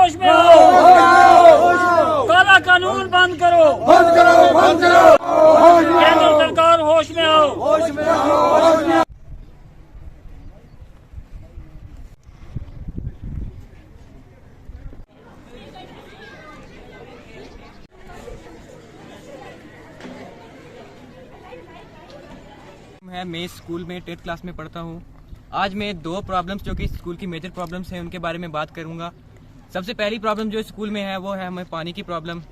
होश में आओ, काला कानून बंद करो, केंद्र सरकार होश में आओ। मैं स्कूल में 10th क्लास में पढ़ता हूँ। आज मैं दो प्रॉब्लम्स जो कि स्कूल की मेजर प्रॉब्लम्स हैं उनके बारे में बात करूँगा। सबसे पहली प्रॉब्लम जो स्कूल में है वो है हमें पानी की प्रॉब्लम।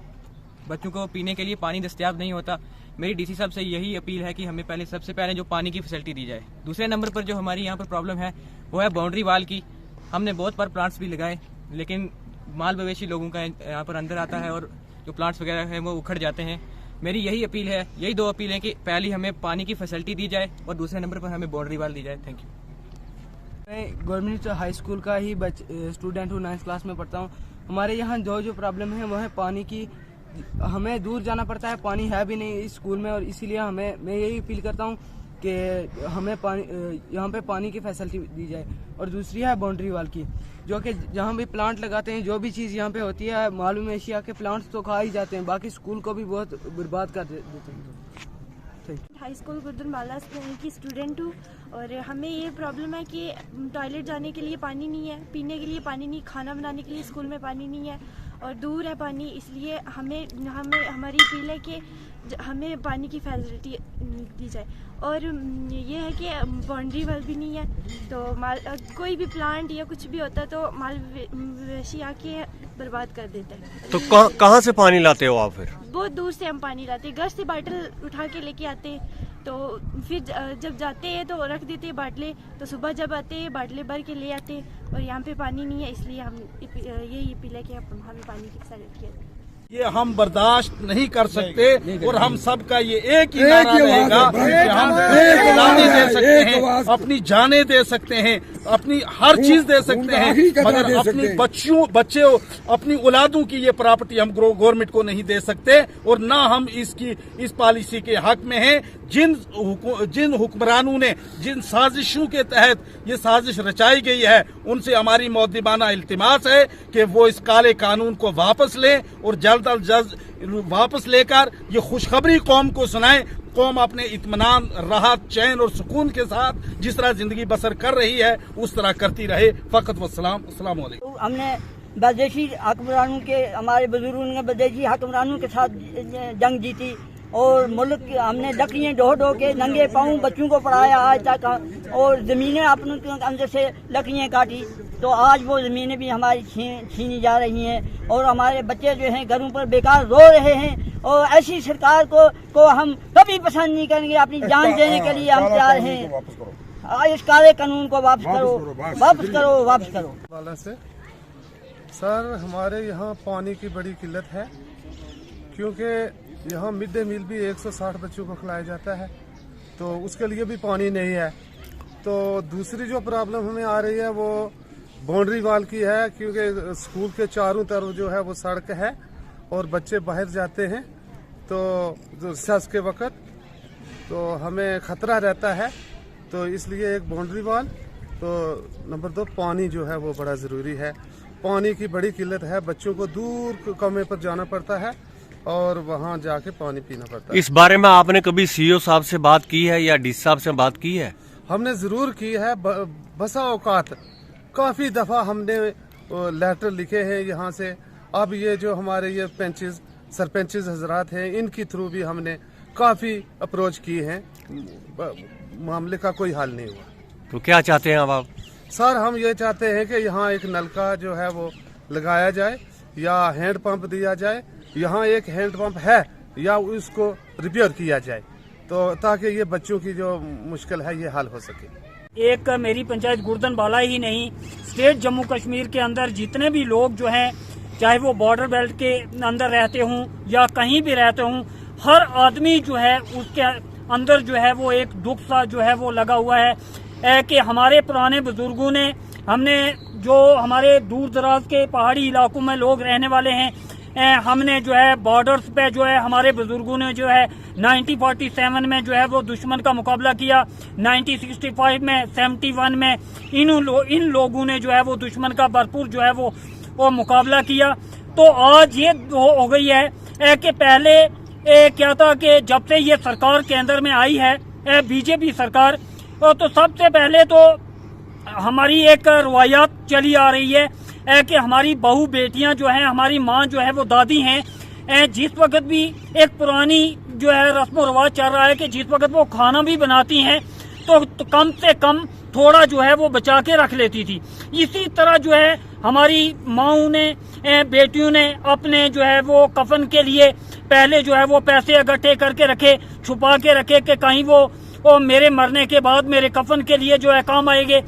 बच्चों को पीने के लिए पानी दस्तयाब नहीं होता। मेरी डीसी साहब से यही अपील है कि हमें सबसे पहले जो पानी की फैसिलिटी दी जाए। दूसरे नंबर पर जो हमारी यहाँ पर प्रॉब्लम है वो है बाउंड्री वाल की। हमने बहुत बार प्लांट्स भी लगाए लेकिन माल मवेशी लोगों का यहाँ पर अंदर आता है और जो प्लांट्स वगैरह हैं वो उखड़ जाते हैं। मेरी यही अपील है, यही दो अपील है कि पहली हमें पानी की फैसिलिटी दी जाए और दूसरे नंबर पर हमें बाउंड्री वाल दी जाए। Thank you. मैं गवर्नमेंट हाई स्कूल का ही स्टूडेंट हूँ, 9th क्लास में पढ़ता हूँ। हमारे यहाँ जो प्रॉब्लम है वो है पानी की। हमें दूर जाना पड़ता है, पानी है भी नहीं इस स्कूल में, और इसीलिए मैं यही अपील करता हूँ कि हमें यहाँ पे पानी की फैसिलिटी दी जाए। और दूसरी है बाउंड्री वाल की, जो कि जहाँ भी प्लांट लगाते हैं, जो भी चीज़ यहाँ पे होती है, मालूम एशिया के प्लांट्स तो खा ही जाते हैं, बाकी स्कूल को भी बहुत बर्बाद कर देते हैं। हाई स्कूल गुर्दनवाला की स्टूडेंट हूँ और हमें ये प्रॉब्लम है कि टॉयलेट जाने के लिए पानी नहीं है, पीने के लिए पानी नहीं, खाना बनाने के लिए स्कूल में पानी नहीं है और दूर है पानी। इसलिए हमें हमारी अपील है कि हमें पानी की फैसिलिटी दी जाए। और ये है कि बाउंड्री वाल भी नहीं है, तो कोई भी प्लांट या कुछ भी होता है तो माल मवेशी आके बर्बाद कर देता है। तो कहाँ से पानी लाते हो आप फिर? बहुत दूर से हम पानी लाते हैं, घर से बाटल उठा के लेके आते हैं, तो फिर जब जाते हैं तो रख देते हैं बाटले, तो सुबह जब आते हैं बाटले भर के ले आते हैं और यहाँ पे पानी नहीं है। इसलिए हम यही अपील है कि हमें पानी की फैसिलिटी है। ये हम बर्दाश्त नहीं कर सकते और हम सबका ये एक ही नारा रहेगा कि हम जाने दे सकते हैं, अपनी जाने दे सकते हैं, अपनी हर चीज दे सकते हैं, मगर अपनी बच्चे अपनी औलादों की ये प्रॉपर्टी हम गवर्नमेंट को नहीं दे सकते। और ना हम इस पॉलिसी के हक में हैं। जिन हुक्मरानों ने जिन साजिशों के तहत ये साजिश रचाई गई है, उनसे हमारी मुअद्दिबाना इल्तिमास है कि वो इस काले कानून को वापस लें और जल्द वापस लेकर ये खुशखबरी कौम को सुनाएं। कौम अपने इत्मीनान, राहत, चैन और सुकून के साथ जिस तरह जिंदगी बसर कर रही है उस तरह करती रहे। फ़कत वस्सलाम, अस्सलाम वालेकुम। हमने बदेशी हुक्मरानों के, हमारे बुजुर्गों ने बदेशी हुक्मरानों के साथ जंग जीती और मुल्क हमने लकड़ियाँ ढो के नंगे पाँव बच्चों को पढ़ाया आज तक, और ज़मीनें अपने अंदर से लकड़ियाँ काटी, तो आज वो ज़मीनें भी हमारी छीनी जा रही हैं और हमारे बच्चे जो हैं घरों पर बेकार रो रहे हैं। और ऐसी सरकार को हम कभी पसंद नहीं करेंगे। अपनी जान देने के लिए हम तैयार हैं। इस काले कानून को वापस करो, वापस करो, वापस करो। वाला से सर, हमारे यहाँ पानी की बड़ी किल्लत है, क्योंकि यहाँ मिड डे मील भी 160 बच्चों को खिलाया जाता है, तो उसके लिए भी पानी नहीं है। तो दूसरी जो प्रॉब्लम हमें आ रही है वो बाउंड्री वाल की है, क्योंकि स्कूल के चारों तरफ जो है वो सड़क है और बच्चे बाहर जाते हैं तो रिसेस के वक्त, तो हमें खतरा रहता है। तो इसलिए एक बाउंड्री वाल, तो नंबर 2 पानी जो है वो बड़ा ज़रूरी है। पानी की बड़ी किल्लत है, बच्चों को दूर कौमे पर जाना पड़ता है और वहाँ जाके पानी पीना पड़ता है। इस बारे में आपने कभी सीईओ साहब से बात की है या डीसी साहब से बात की है? हमने ज़रूर की है, बसा औकात काफ़ी दफ़ा हमने लेटर लिखे हैं यहाँ से। अब ये जो हमारे ये सरपंचेस हजरात हैं, इनकी थ्रू भी हमने काफ़ी अप्रोच की हैं, मामले का कोई हल नहीं हुआ। तो क्या चाहते हैं अब आप? सर, हम ये चाहते हैं कि यहाँ एक नलका जो है वो लगाया जाए या हैंड पंप दिया जाए। यहाँ एक हैंड पंप है या उसको रिपेयर किया जाए, तो ताकि ये बच्चों की जो मुश्किल है ये हल हो सके। एक मेरी पंचायत गुर्दनवाला ही नहीं, स्टेट जम्मू कश्मीर के अंदर जितने भी लोग जो हैं, चाहे वो बॉर्डर बेल्ट के अंदर रहते हों या कहीं भी रहते हों, हर आदमी जो है उसके अंदर जो है वो एक दुख सा जो है वो लगा हुआ है कि हमारे पुराने बुजुर्गों ने, हमने जो हमारे दूर दराज के पहाड़ी इलाकों में लोग रहने वाले हैं, हमने जो है बॉर्डर्स पे जो है हमारे बुजुर्गों ने जो है 1947 में जो है वो दुश्मन का मुकाबला किया, 1965 में, 71 में इन लोगों ने जो है वो दुश्मन का भरपूर जो है वो वो मुकाबला किया। तो आज ये हो गई है कि पहले क्या था कि जब से ये सरकार केंद्र में आई है बीजेपी सरकार, तो सबसे पहले तो हमारी एक रवायत चली आ रही है कि हमारी बहू बेटियां जो हैं, हमारी माँ जो है वो दादी हैं, जिस वक्त भी एक पुरानी जो है रस्म रवाज चल रहा है कि जिस वक्त वो खाना भी बनाती हैं तो कम से कम थोड़ा जो है वो बचा के रख लेती थी। इसी तरह जो है हमारी माँओं ने, बेटियों ने अपने जो है वो कफन के लिए पहले जो है वो पैसे इकट्ठे करके रखे, छुपा के रखे कि कहीं वो मेरे मरने के बाद मेरे कफन के लिए जो है काम आएंगे।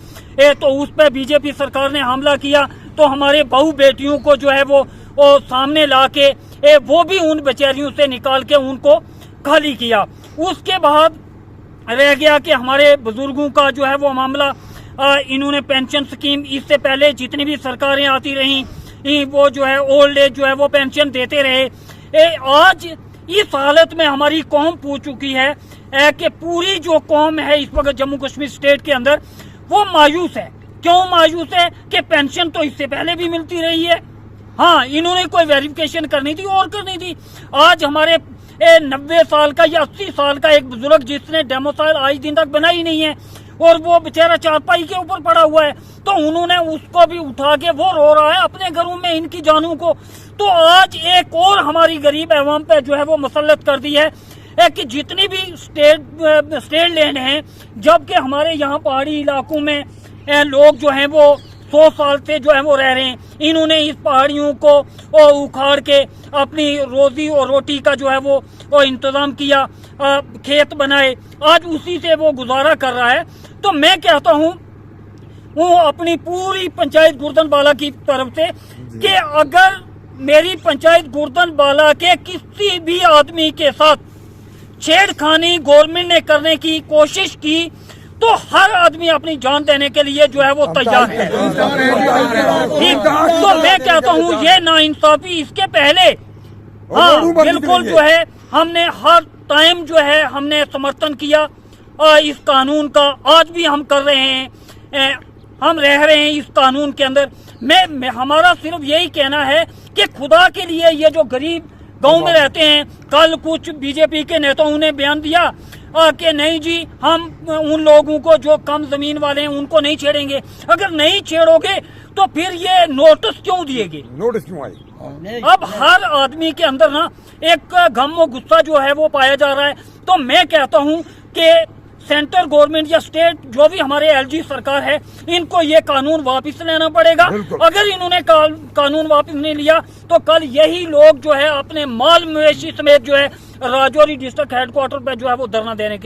तो उस पर बीजेपी सरकार ने हमला किया, तो हमारे बहू बेटियों को जो है वो सामने ला के वो भी उन बेचारियों से निकाल के उनको खाली किया। उसके बाद रह गया कि हमारे बुजुर्गों का जो है वो मामला, इन्होंने पेंशन स्कीम, इससे पहले जितनी भी सरकारें आती रहीं वो जो है ओल्ड एज जो है वो पेंशन देते रहे। आज इस हालत में हमारी कौम पूछ चुकी है कि पूरी जो कौम है इस वक्त जम्मू कश्मीर स्टेट के अंदर वो मायूस है। क्यों मायूस है? कि पेंशन तो इससे पहले भी मिलती रही है। हाँ, इन्होंने कोई वेरिफिकेशन करनी थी और करनी थी। आज हमारे 90 साल का या 80 साल का एक बुजुर्ग जिसने डेमोसाइल आज दिन तक बनाई नहीं है और वो बेचारा चारपाई के ऊपर पड़ा हुआ है, तो उन्होंने उसको भी उठा के वो रो रहा है अपने घरों में इनकी जानों को। तो आज एक और हमारी गरीब अवाम पे जो है वो मुसल्लत कर दी है कि जितनी भी स्टेट लैंड हैं, जबकि हमारे यहाँ पहाड़ी इलाकों में लोग जो हैं वो 100 साल से जो है वो रह रहे हैं, इन्होंने इस पहाड़ियों को उखाड़ के अपनी रोजी और रोटी का जो है वो इंतजाम किया, खेत बनाए, आज उसी से वो गुजारा कर रहा है। तो मैं कहता हूँ वो अपनी पूरी पंचायत गुर्दनबाला की तरफ से कि अगर मेरी पंचायत गुर्दनबाला के किसी भी आदमी के साथ छेड़खानी गवर्नमेंट ने करने की कोशिश की तो हर आदमी अपनी जान देने के लिए जो है वो तैयार है। ठीक, तो मैं कहता हूँ ये नाइंसाफी इसके पहले, हाँ बिल्कुल जो है हमने हर टाइम जो है हमने समर्थन किया इस कानून का, आज भी हम कर रहे हैं, हम रह रहे हैं इस कानून के अंदर। मैं हमारा सिर्फ यही कहना है कि खुदा के लिए ये जो गरीब गांव में रहते हैं, कल कुछ बीजेपी के नेताओं ने बयान दिया कि नहीं जी हम उन लोगों को जो कम जमीन वाले हैं उनको नहीं छेड़ेंगे। अगर नहीं छेड़ोगे तो फिर ये नोटिस क्यों दिएगे? नोटिस क्यों आए? अब हर आदमी के अंदर ना एक गम और गुस्सा जो है वो पाया जा रहा है। तो मैं कहता हूँ कि सेंट्रल गवर्नमेंट या स्टेट जो भी हमारे एलजी सरकार है, इनको ये कानून वापस लेना पड़ेगा। अगर इन्होंने कानून वापस नहीं लिया तो कल यही लोग जो है अपने माल मवेशी समेत जो है राजौरी डिस्ट्रिक्ट हेडक्वार्टर पे जो है वो धरना देने के